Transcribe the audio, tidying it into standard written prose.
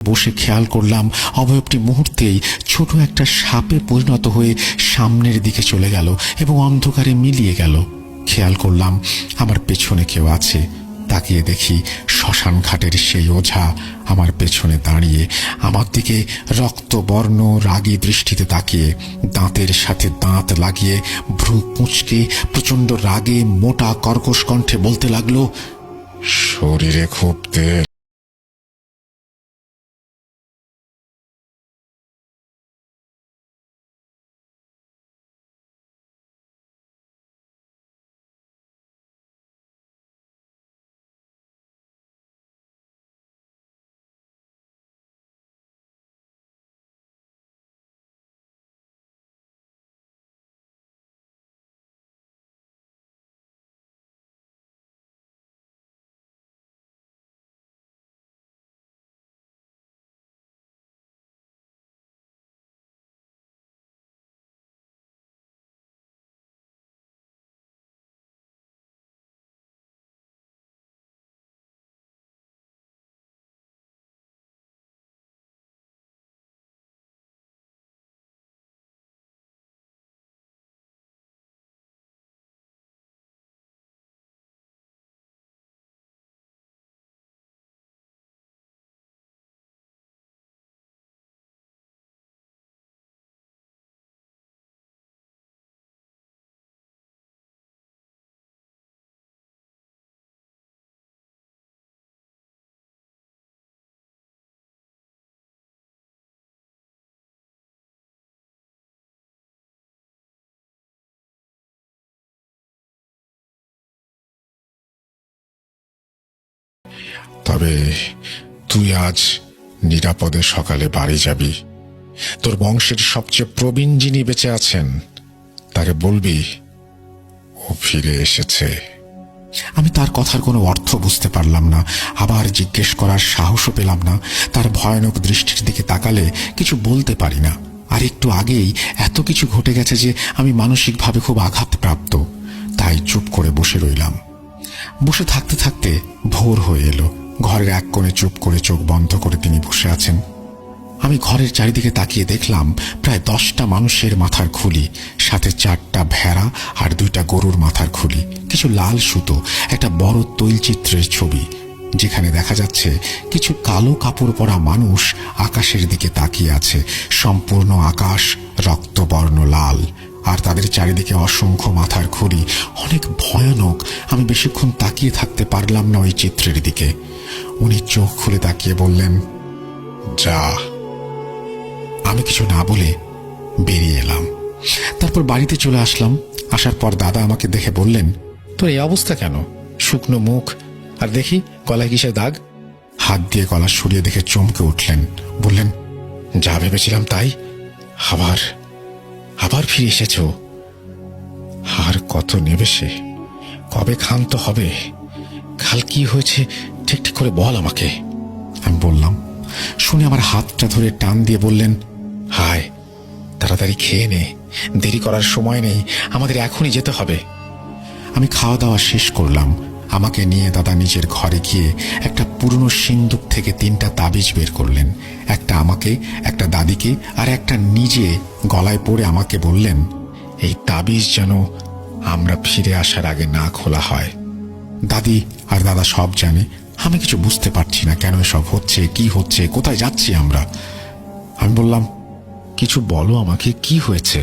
বসে খেয়াল করলাম অবয়বটি মুহূর্তেই ছোট একটা সাপে পরিণত হয়ে সামনের দিকে চলে গেল এবং অন্ধকারে মিলিয়ে গেল। খেয়াল করলাম আমার পেছনে কেউ আছে। তাকিয়ে দেখি শ্মশান ঘাটের সেই ওঝা আমার পেছনে দাঁড়িয়ে, আমার দিকে রক্তবর্ণ রাগী দৃষ্টিতে তাকিয়ে, দাঁতের সাথে দাঁত লাগিয়ে ভ্রু কুঁচকে প্রচন্ড রাগে মোটা কর্কশ কণ্ঠে বলতে লাগলো, শরীরে খুব তেল। তবে তুই আজ নিরাপদে সকালে বাড়ি যাবি। তোর বংশের সবচেয়ে প্রবীণ যিনি বেঁচে আছেন তাকে বলবি ও ফিরে এসেছে। আমি তার কথার কোনো অর্থ বুঝতে পারলাম না, আবার জিজ্ঞেস করার সাহসও পেলাম না। তার ভয়ানক দৃষ্টির দিকে তাকালে কিছু বলতে পারি না। আর একটু আগেই এত কিছু ঘটে গেছে যে আমি মানসিকভাবে খুব আঘাতপ্রাপ্ত। তাই চুপ করে বসে রইলাম। বসে থাকতে থাকতে ভোর হয়ে এলো। ঘরের এক কোণে চুপ করে চোখ বন্ধ করে তিনি বসে আছেন। আমি ঘরের চারিদিকে তাকিয়ে দেখলাম প্রায় 10টা মানুষের মাথার খুলি, সাথে 4টা ভেড়া আর 2টা গরুর মাথার খুলি, কিছু লাল সুতো, একটা বড় তৈলচিত্রের ছবি যেখানে দেখা যাচ্ছে কিছু কালো কাপড় পরা মানুষ আকাশের দিকে তাকিয়ে আছে। সম্পূর্ণ আকাশ রক্তবর্ণ লাল, আর তাদের চারিদিকে অসংখ্য মাথার খুলি, অনেক ভয়ানক। আমি বেশিক্ষণ তাকিয়ে থাকতে পারলাম না ওই চিত্রের দিকে। উনি চোখ খুলে তাকিয়ে বললেন, যা। আমি কিছু না বলে বেরিয়ে এলাম। তারপর বাড়িতে চলে আসলাম। আসার পর দাদা আমাকে দেখে বললেন, তোর এই অবস্থা কেন? শুকনো মুখ, আর দেখি গলায় কিসের দাগ? হাত দিয়ে গলা সরিয়ে দেখে চমকে উঠলেন। বললেন, যা ভেবেছিলাম তাই, আবার আবার ফিরে এসেছ। আর কত নেবে সে? কবে ক্ষান্ত হবে? কাল কি হয়েছে ঠিক ঠিক করে বল আমাকে। আমি বললাম। শুনে আমার হাতটা ধরে টান দিয়ে বললেন, হায়, তাড়াতাড়ি খেয়ে নে, দেরি করার সময় নেই, আমাদের এখনই যেতে হবে। আমি খাওয়া দাওয়া শেষ করলাম। আমাকে নিয়ে দাদা নিজের ঘরে গিয়ে একটা পুরনো সিন্দুক থেকে 3টা তাবিজ বের করলেন। একটা আমাকে, একটা দাদিকে, আর একটা নিজে গলায় পরে আমাকে বললেন, এই তাবিজ যেন আমরা ফিরে আসার আগে না খোলা হয়। দাদি আর দাদা সব জানে। আমি কিছু বুঝতে পারছি না কেন এসব হচ্ছে, কি হচ্ছে, কোথায় যাচ্ছি আমরা। আমি বললাম, কিছু বলো আমাকে, কি হয়েছে?